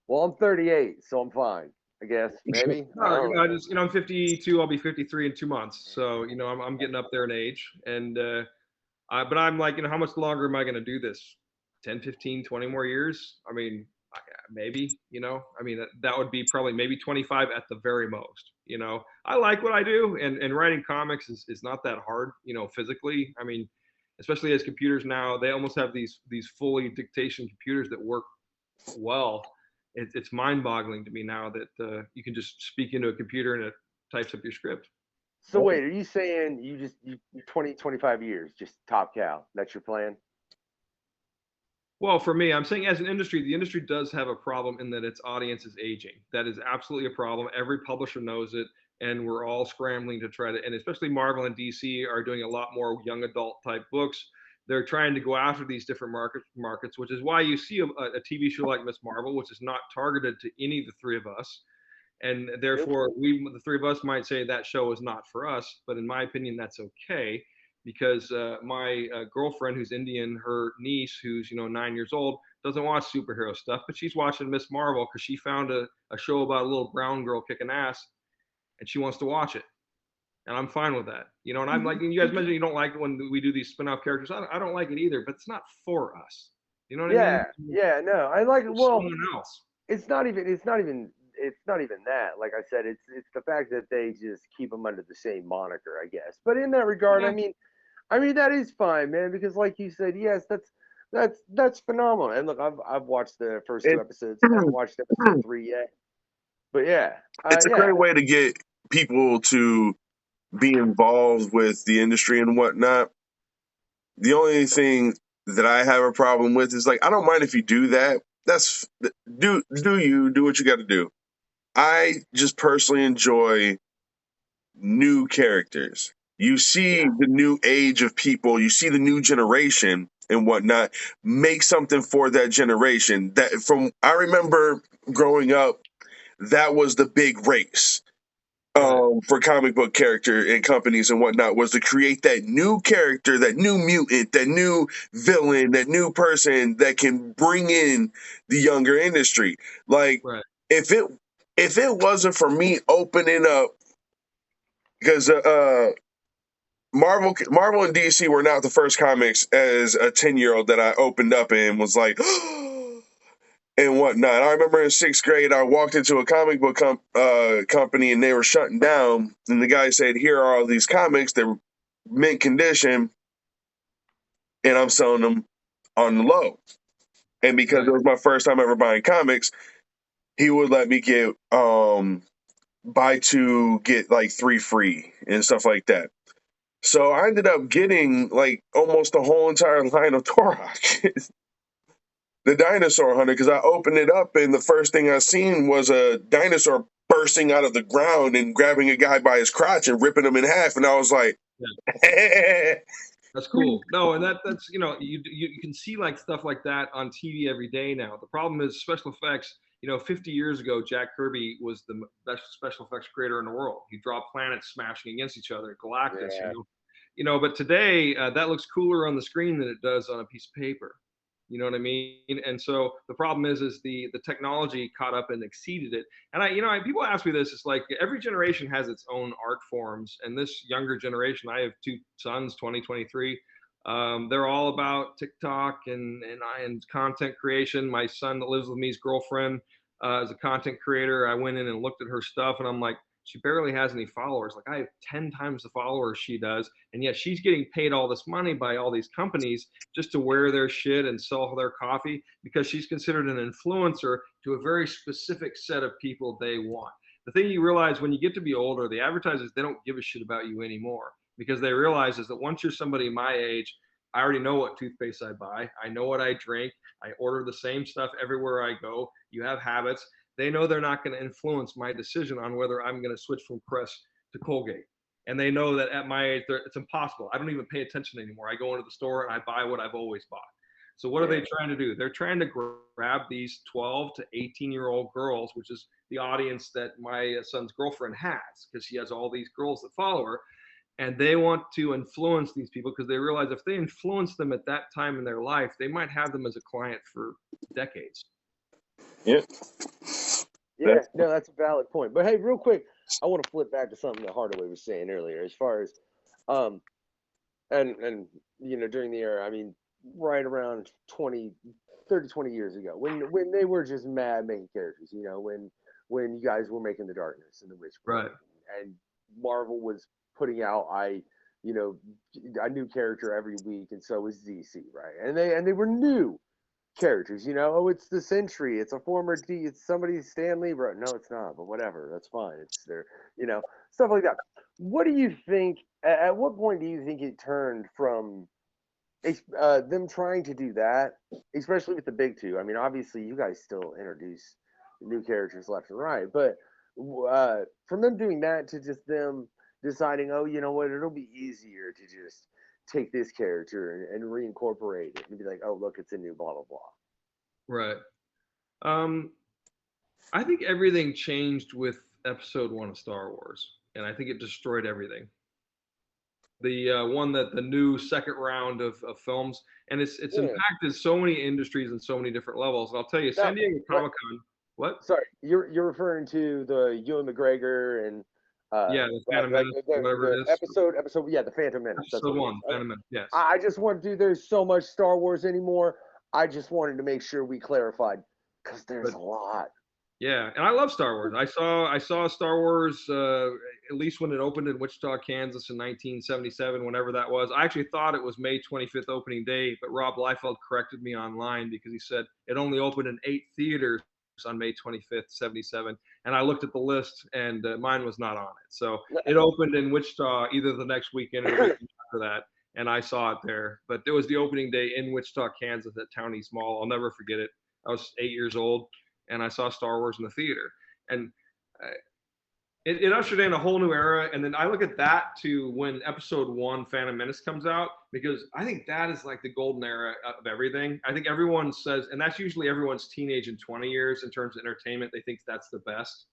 Well, I'm 38, so I'm fine, I guess. Maybe. I just, I'm 52. I'll be 53 in 2 months. So, I'm getting up there in age. And but I'm like, how much longer am I going to do this? 10, 15, 20 more years? I mean, maybe, I mean, that would be probably maybe 25 at the very most. I like what I do, and writing comics is not that hard, physically. I mean, especially as computers now, they almost have these fully dictation computers that work well. It's mind-boggling to me now that you can just speak into a computer and it types up your script. So wait, are you saying you 20, 25 years, just top cow? That's your plan? Well, for me, I'm saying as an industry, the industry does have a problem in that its audience is aging. That is absolutely a problem. Every publisher knows it, and we're all scrambling to try to, and especially Marvel and DC are doing a lot more young adult type books. They're trying to go after these different markets, which is why you see a TV show like Miss Marvel, which is not targeted to any of the three of us. And therefore, the three of us might say that show is not for us. But in my opinion, that's okay, because my girlfriend, who's Indian, her niece, who's 9 years old, doesn't watch superhero stuff, but she's watching Miss Marvel because she found a show about a little brown girl kicking ass. and she wants to watch it, and I'm fine with that. You know, and I'm like, you guys mentioned you don't like when we do these spin-off characters. I don't like it either, but it's not for us. You know what I mean? Yeah, no, I like it. For Well, someone else. it's not even that. Like I said, it's the fact that they just keep them under the same moniker, I guess. But in that regard, Yeah. I mean that is fine, man, because like you said, yes, that's phenomenal. And look, I've watched the first two It, episodes. I haven't watched episode 3 yet. But yeah, it's a yeah, great way to get people to be involved with the industry and whatnot. The only thing that I have a problem with is like, I don't mind if you do that. That's do what you got to do. I just personally enjoy new characters. You see the new age of people, you see the new generation and whatnot. Make something for that generation. That from I remember growing up, that was the big race for comic book character and companies and whatnot, was to create that new character, that new mutant, that new villain, that new person that can bring in the younger industry. Like Right. if it wasn't for me opening up, because Marvel and DC were not the first comics as a 10-year-old that I opened up and was like, and whatnot. I remember in 6th grade, I walked into a comic book company and they were shutting down. And the guy said, "Here are all these comics. They're mint condition, and I'm selling them on the low." And because it was my first time ever buying comics, he would let me get buy 2, get like 3 free and stuff like that. So I ended up getting like almost the whole entire line of Turok. The Dinosaur Hunter, because I opened it up and the first thing I seen was a dinosaur bursting out of the ground and grabbing a guy by his crotch and ripping him in half. And I was like, That's cool. No, and that's you know you can see like stuff like that on TV every day now. The problem is special effects. You know, 50 years ago, Jack Kirby was the best special effects creator in the world. He draw planets smashing against each other, Galactus. Yeah. You know, but today that looks cooler on the screen than it does on a piece of paper. You know what I mean? And so the problem is the technology caught up and exceeded it. And people ask me this. It's like every generation has its own art forms, and this younger generation. I have 2 sons, 20, 23. They're all about TikTok and content creation. My son that lives with me's girlfriend is a content creator. I went in and looked at her stuff, and I'm like, she barely has any followers. Like I have 10 times the followers she does, and yet she's getting paid all this money by all these companies just to wear their shit and sell their coffee because she's considered an influencer to a very specific set of people they want. The thing you realize when you get to be older, the advertisers, they don't give a shit about you anymore because they realize is that once you're somebody my age, I already know what toothpaste I buy. I know what I drink. I order the same stuff everywhere I go. You have habits. They know they're not going to influence my decision on whether I'm going to switch from Crest to Colgate. And they know that at my age, it's impossible. I don't even pay attention anymore. I go into the store and I buy what I've always bought. So what are they trying to do? They're trying to grab these 12 to 18-year-old girls, which is the audience that my son's girlfriend has, because she has all these girls that follow her. And they want to influence these people because they realize if they influence them at that time in their life, they might have them as a client for decades. Yeah. Yeah, no, that's a valid point. But hey, real quick, I want to flip back to something that Hardaway was saying earlier, as far as, and during the era, I mean, right around 20 years ago, when they were just mad making characters, when you guys were making the Darkness and the Witchblade, right, and Marvel was putting out a new character every week, and so was DC, right? And they were new characters, it's the Sentry, it's a former it's somebody Stan Lee wrote. No, it's not, but whatever, that's fine. It's their, stuff like that. What do you think? At what point do you think it turned from them trying to do that, especially with the big 2? I mean, obviously, you guys still introduce new characters left and right, but from them doing that to just them deciding, oh, you know what, it'll be easier to just take this character and reincorporate it and be like, oh, look, it's a new blah, blah, blah. Right. I think everything changed with episode 1 of Star Wars, and I think it destroyed everything. The one that the new second round of films, and it's impacted so many industries and so many different levels. And I'll tell you, San Diego Comic-Con, what? Sorry, you're referring to the Ewan McGregor and Yeah, the Phantom Menace, whatever it is. Episode, yeah, the Phantom Menace. That's Episode what 1, Phantom Menace. Yes. I just want, dude. There's so much Star Wars anymore. I just wanted to make sure we clarified because there's a lot. Yeah, and I love Star Wars. I saw Star Wars at least when it opened in Wichita, Kansas in 1977, whenever that was. I actually thought it was May 25th opening day, but Rob Liefeld corrected me online because he said it only opened in 8 theaters on May 25th, 77. And I looked at the list, and mine was not on it. So it opened in Wichita either the next weekend or the weekend after that, and I saw it there. But it was the opening day in Wichita, Kansas at Town East Mall. I'll never forget it. I was 8 years old, and I saw Star Wars in the theater. And it ushered in a whole new era. And then I look at that to when Episode 1, Phantom Menace, comes out, because I think that is like the golden era of everything. I think everyone says, and that's usually everyone's teenage and 20 years in terms of entertainment, they think that's the best.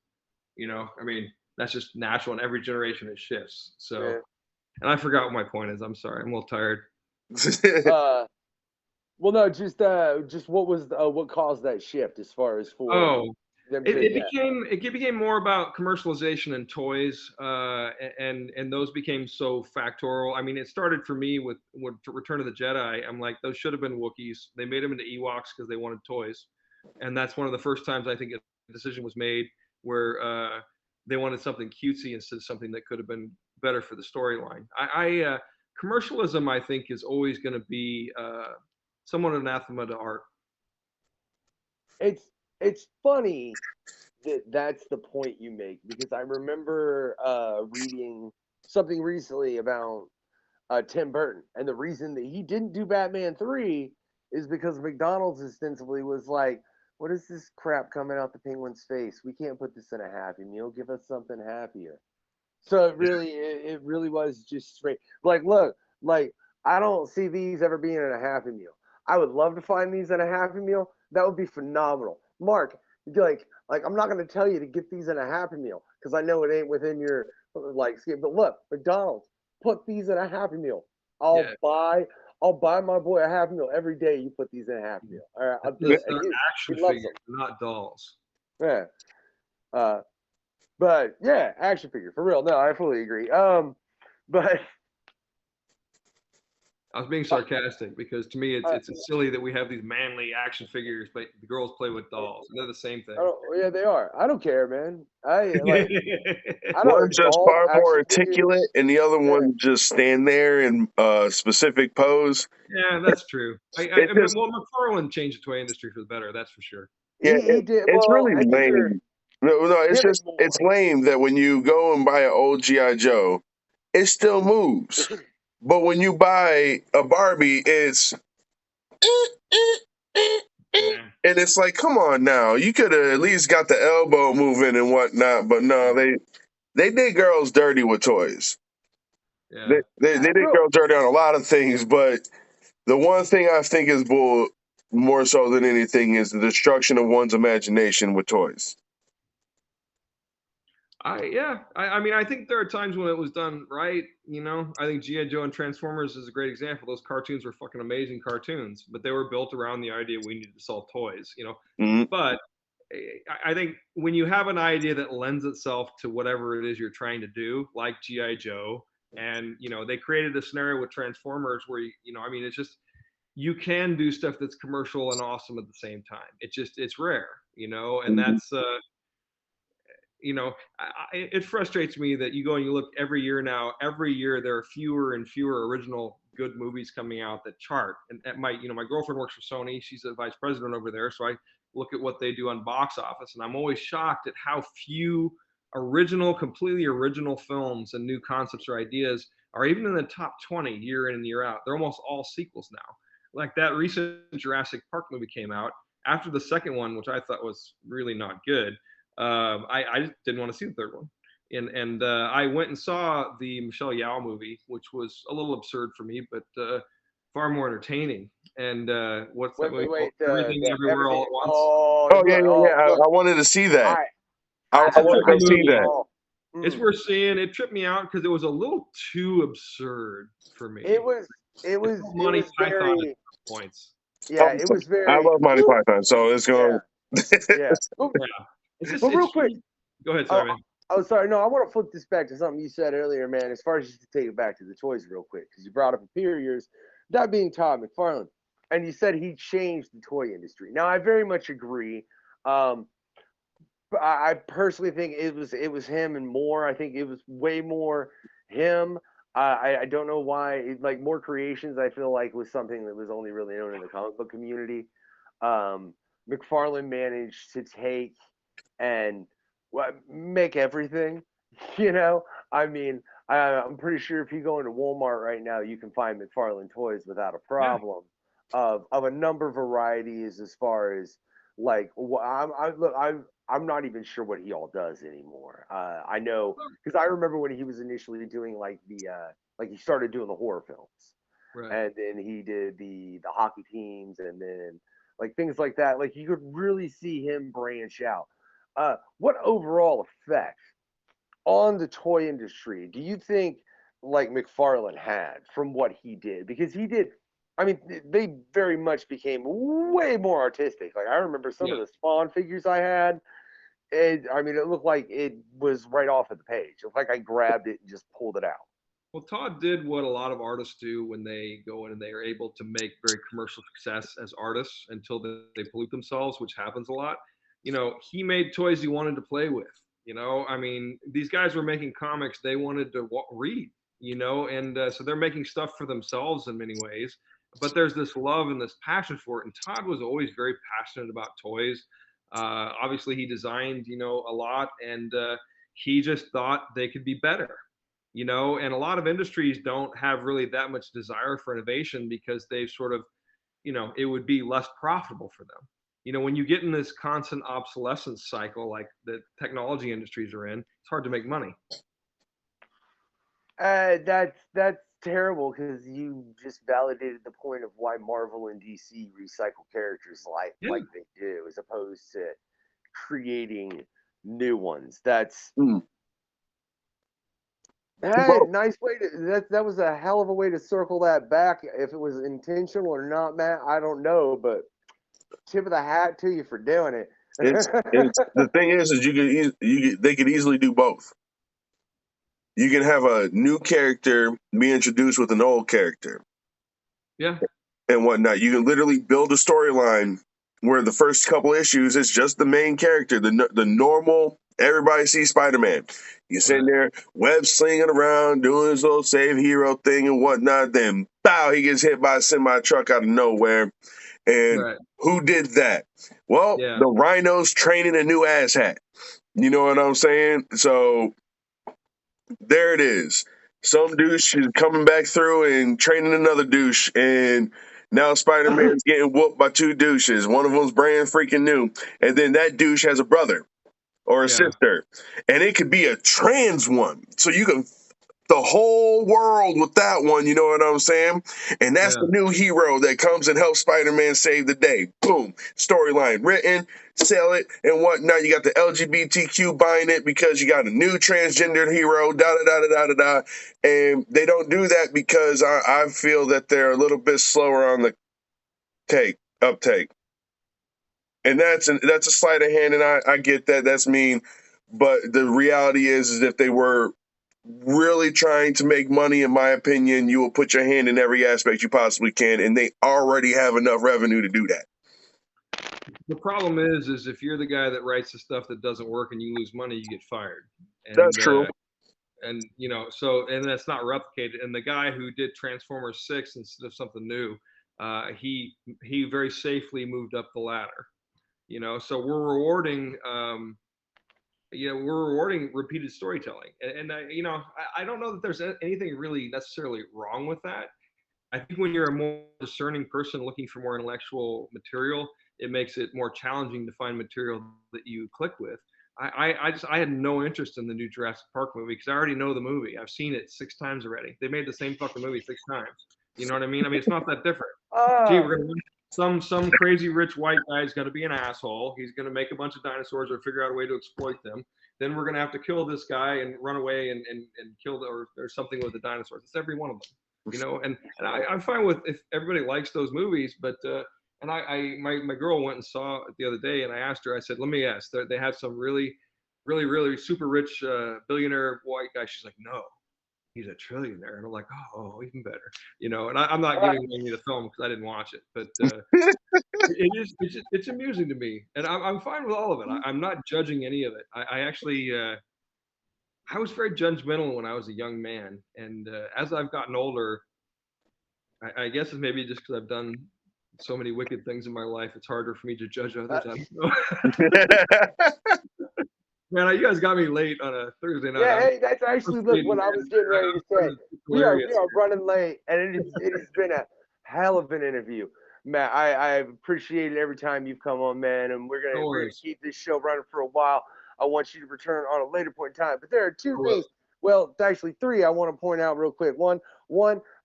You know, I mean, that's just natural, and every generation it shifts. So, yeah. And I forgot what my point is. I'm sorry. I'm a little tired. Well, no, just what was what caused that shift as far as for? Oh, it became more about commercialization and toys, and those became so factorial. I mean, it started for me with Return of the Jedi. I'm like, those should have been Wookiees. They made them into Ewoks because they wanted toys, and that's one of the first times I think a decision was made where they wanted something cutesy instead of something that could have been better for the storyline. Commercialism, I think, is always going to be somewhat anathema to art. It's funny that that's the point you make, because I remember reading something recently about Tim Burton, and the reason that he didn't do Batman 3 is because McDonald's ostensibly was like, what is this crap coming out the penguin's face? We can't put this in a Happy Meal. Give us something happier. So it really was just straight. Like, look, like, I don't see these ever being in a Happy Meal. I would love to find these in a Happy Meal. That would be phenomenal. Mark, like I'm not going to tell you to get these in a Happy Meal because I know it ain't within your like scheme. But look, McDonald's, put these in a Happy Meal. I'll buy my boy a Happy Meal every day. You put these in a Happy Meal. All right, action figures, not dolls. Yeah. But yeah, action figure for real. No, I fully agree. But I was being sarcastic because to me it's silly that we have these manly action figures, but the girls play with dolls. They're the same thing. Yeah, they are. I don't care, man. One's just far more articulate, and the other one just stand there in a specific pose. Yeah, that's true. McFarlane changed the toy industry for the better. That's for sure. Yeah, he did. It's really lame. No, it's lame that when you go and buy an old G.I. Joe, it still moves. But when you buy a Barbie, it's and it's like, come on now, you could have at least got the elbow moving and whatnot. But no, they did girls dirty with toys. Yeah. They did girls dirty on a lot of things, but the one thing I think is bull more so than anything is the destruction of one's imagination with toys. I mean, I think there are times when it was done right. You know, I think G.I. Joe and Transformers is a great example. Those cartoons were fucking amazing cartoons, but they were built around the idea we needed to sell toys, you know. Mm-hmm. But I think when you have an idea that lends itself to whatever it is you're trying to do, like G.I. Joe, and, you know, they created a scenario with Transformers where, you know, I mean, it's just, you can do stuff that's commercial and awesome at the same time. It's rare, you know, and that's, you know, it frustrates me that you go and you look every year there are fewer and fewer original good movies coming out that chart. And my girlfriend works for Sony. She's a vice president over there. So I look at what they do on box office, and I'm always shocked at how few completely original films and new concepts or ideas are even in the top 20 year in and year out. They're almost all sequels now. Like that recent Jurassic Park movie came out after the second one, which I thought was really not good. I just didn't want to see the third one, and I went and saw the Michelle Yeoh movie, which was a little absurd for me, but far more entertaining. And what's that movie called? Everything Everywhere All at Once. I wanted to see that. I wanted to see that. It's worth seeing. It tripped me out because it was a little too absurd for me. It was Monty Python at points. Yeah, it was very. I love Monty Python, so it's going. Yeah. But real quick, go ahead, sorry, man. Oh, sorry. No, I want to flip this back to something you said earlier, man. As far as just to take it back to the toys real quick, because you brought up a peer of yours, that being Todd McFarlane, and you said he changed the toy industry. Now, I very much agree. Um, but I personally think it was him and more. I think it was way more him. I don't know why. Like more creations, I feel like was something that was only really known in the comic book community. Um, McFarlane managed to take and make everything. You know, I mean, I'm pretty sure if you go into Walmart right now, you can find McFarlane toys without a Yeah. problem of a number of varieties as far as like I'm not even sure what he all does anymore. I know because I remember when he was initially doing like like he started doing the horror films, Right. and then he did the hockey teams, and then like things like that. Like you could really see him branch out. What overall effect on the toy industry do you think like McFarlane had from what he did? Because he did, I mean, they very much became way more artistic. Like I remember some Yeah. of the Spawn figures I had. I mean, it looked like it was right off of the page. It looked like I grabbed it and just pulled it out. Well, Todd did what a lot of artists do when they go in and they are able to make very commercial success as artists until they pollute themselves, which happens a lot. You know, he made toys he wanted to play with. You know, I mean, these guys were making comics they wanted to read. You know, and so they're making stuff for themselves in many ways. But there's this love and this passion for it. And Todd was always very passionate about toys. Obviously, he designed, you know, a lot, and he just thought they could be better, you know. And a lot of industries don't have really that much desire for innovation because they've sort of, you know, it would be less profitable for them. You know, when you get in this constant obsolescence cycle like the technology industries are in, it's hard to make money. That's terrible because you just validated the point of why Marvel and DC recycle characters Yeah. like they do, as opposed to creating new ones. That's Mm. hey, nice way to that was a hell of a way to circle that back. If it was intentional or not, Matt, I don't know, but tip of the hat to you for doing it. It's the thing is they could easily do both. You can have a new character be introduced with an old character Yeah. and whatnot. You can literally build a storyline where the first couple issues is just the main character, the normal everybody sees Spider-Man. He's sitting Right. there, web slinging around, doing his little save hero thing and whatnot. Then, bow, he gets hit by a semi truck out of nowhere. And Right. who did that? Well, Yeah. the Rhino's training a new asshat. You know what I'm saying? So there it is. Some douche is coming back through and training another douche, and now Spider-Man's getting whooped by two douches. One of them's brand freaking new, and then that douche has a brother or a Yeah. sister, and it could be a trans one. So you can the whole world with that one, you know what I'm saying? And that's Yeah. the new hero that comes and helps Spider-Man save the day. Boom. Storyline written, sell it, and whatnot. You got the LGBTQ buying it because you got a new transgender hero, da da da da da da. And they don't do that because I feel that they're a little bit slower on the uptake. And that's a sleight of hand, and I get that. That's mean. But the reality is if they were really trying to make money, in my opinion, you will put your hand in every aspect you possibly can, and they already have enough revenue to do that. The problem is if you're the guy that writes the stuff that doesn't work and you lose money, you get fired. That's And true. you know, so and that's not replicated. And the guy who did Transformers 6 instead of something new, he very safely moved up the ladder. You know, so we're rewarding we're rewarding repeated storytelling, and I don't know that there's anything really necessarily wrong with that. I think when you're a more discerning person looking for more intellectual material, it makes it more challenging to find material that you click with. I had no interest in the new Jurassic Park movie because I already know the movie. I've seen it 6 times already. They made the same fucking movie 6 times. You know what I mean? I mean, it's not that different. Gee, uh, we're gonna some crazy rich white guy's gonna be an asshole. He's gonna make a bunch of dinosaurs or figure out a way to exploit them. Then we're gonna have to kill this guy and run away and kill or something with the dinosaurs. It's every one of them, you know. And I'm fine with if everybody likes those movies, but my girl went and saw it the other day, and I asked her. I said, "Let me ask. They have some really really, really super rich billionaire white guy. She's like, no, he's a trillionaire. And I'm like, oh, even better, you know. And I'm not giving away the film because I didn't watch it, but it's amusing to me, and I'm fine with all of it. I'm not judging any of it. I actually I was very judgmental when I was a young man, and as I've gotten older, I guess it's maybe just because I've done so many wicked things in my life, it's harder for me to judge others. I don't know. Man, you guys got me late on a Thursday night. Yeah, hey, that's actually look what I was getting ready to say. We are running late, and it has been a hell of an interview, Matt. I've appreciated every time you've come on, man, and we're gonna keep this show running for a while. I want you to return on a later point in time, but there are two things. Well, it's actually three I want to point out real quick. One,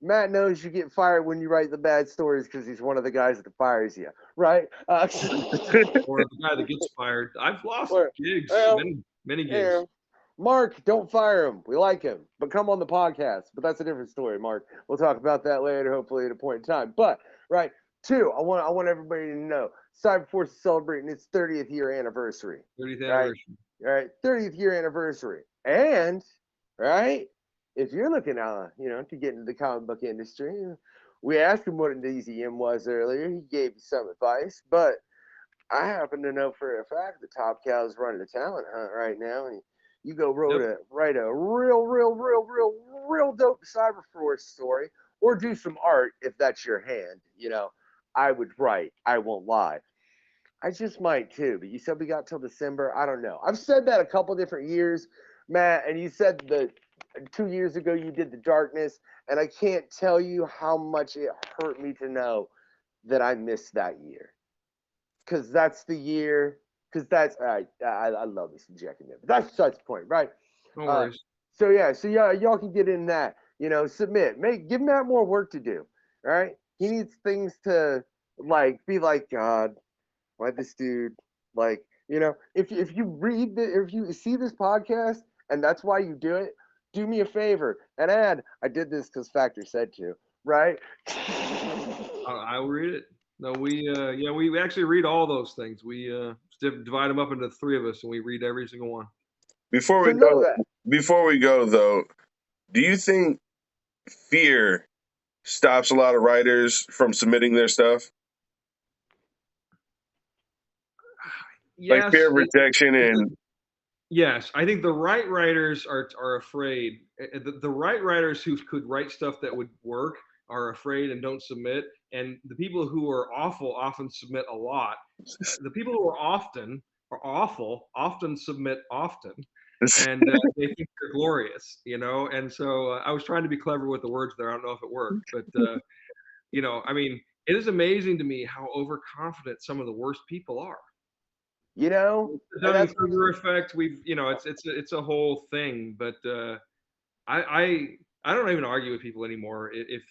Matt knows you get fired when you write the bad stories because he's one of the guys that fires you, right? Or the guy that gets fired. I've lost gigs, many gigs. Mark, don't fire him. We like him, but come on the podcast. But that's a different story, Mark. We'll talk about that later, hopefully at a point in time. But right, two, I want everybody to know Cyberforce is celebrating its 30th year anniversary. 30th anniversary. Right, 30th year anniversary, and right. If you're looking to get into the comic book industry, we asked him what an EZM was earlier. He gave you some advice, but I happen to know for a fact the Top Cow is running a talent hunt right now, and you go write a real dope Cyberforce story, or do some art if that's your hand. I would write. I won't lie. I just might too, but you said we got till December. I don't know. I've said that a couple different years, Matt, and you said that 2 years ago you did the Darkness, and I can't tell you how much it hurt me to know that I missed that year, because that's the year. Because that's I love me some Jack and Nip. That's such a point, right? No worries. So y'all can get in that. Submit. Give Matt more work to do. All right, he needs things to be like, God, why this dude if you see this podcast and that's why you do it, do me a favor and add, I did this because Factor said to, right? I will read it. No, we actually read all those things. We divide them up into three of us, and we read every single one. Before we go though, do you think fear stops a lot of writers from submitting their stuff? Yes, like fear of rejection and. Yes, I think the right writers are afraid. The right writers who could write stuff that would work are afraid and don't submit. And the people who are awful often submit a lot. The people who are awful often submit often, and they think they're glorious, And so I was trying to be clever with the words there. I don't know if it worked, but I mean, it is amazing to me how overconfident some of the worst people are. The Dunning-Kruger effect. It's a whole thing, but I don't even argue with people anymore. If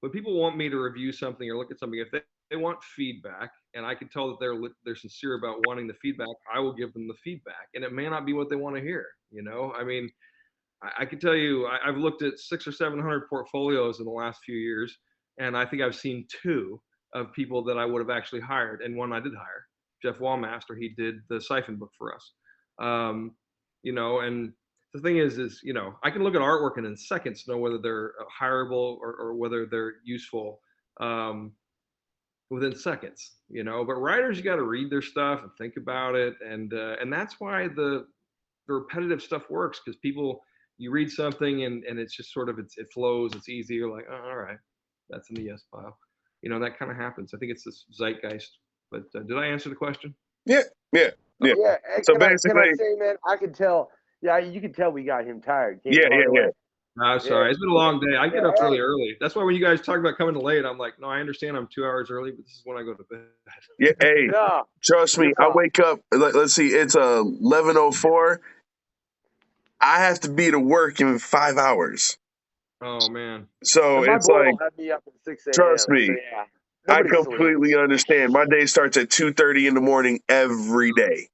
when people want me to review something or look at something, if they want feedback, and I can tell that they're sincere about wanting the feedback, I will give them the feedback, and it may not be what they want to hear. I mean, I can tell you, I've looked at 600 or 700 portfolios in the last few years, and I think I've seen 2 of people that I would have actually hired, and one I did hire. Jeff Wallmaster, he did the Siphon book for us. And the thing is, I can look at artwork and in seconds know whether they're hireable or whether they're useful within seconds, But writers, you got to read their stuff and think about it. And that's why the repetitive stuff works, because you read something and it's just sort of, it flows, it's easy. You're like, oh, all right, that's in the yes pile. That kind of happens. I think it's this zeitgeist. But did I answer the question? Yeah. So basically, can I say, man, I can tell. Yeah, you can tell we got him tired. Yeah. No, sorry. It's been a long day. I get up really early. That's why when you guys talk about coming late, I'm like, no, I understand I'm 2 hours early, but this is when I go to bed. Yeah, hey, trust me. I wake up. Let's see, it's 11:04. I have to be to work in 5 hours. Oh man. So it's like, had me up at 6 a.m. Trust me. So yeah. I completely understand. My day starts at 2:30 in the morning every day.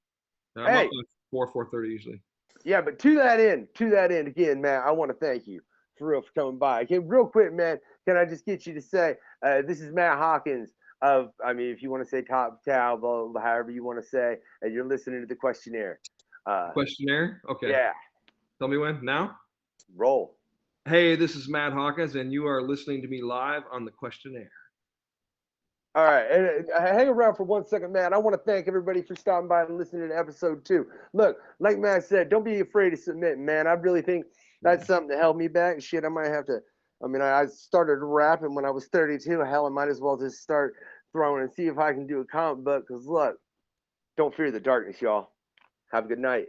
I'm up at 4:30 usually. Yeah, but to that end, again, man, I want to thank you for coming by. Okay, real quick, man, can I just get you to say, this is Matt Hawkins if you want to say Top Cow, however you want to say, and you're listening to the Questionnaire. Questionnaire? Okay. Yeah, Tell me when. Now? roll. Hey, this is Matt Hawkins, and you are listening to me live on the Questionnaire. All right, and hang around for 1 second, man. I want to thank everybody for stopping by and listening to episode 2. Look, like Matt said, don't be afraid to submit, man. I really think that's something that held me back. Shit, I might have to. I mean, I started rapping when I was 32. Hell, I might as well just start throwing and see if I can do a comic book. Because look, don't fear the darkness, y'all. Have a good night.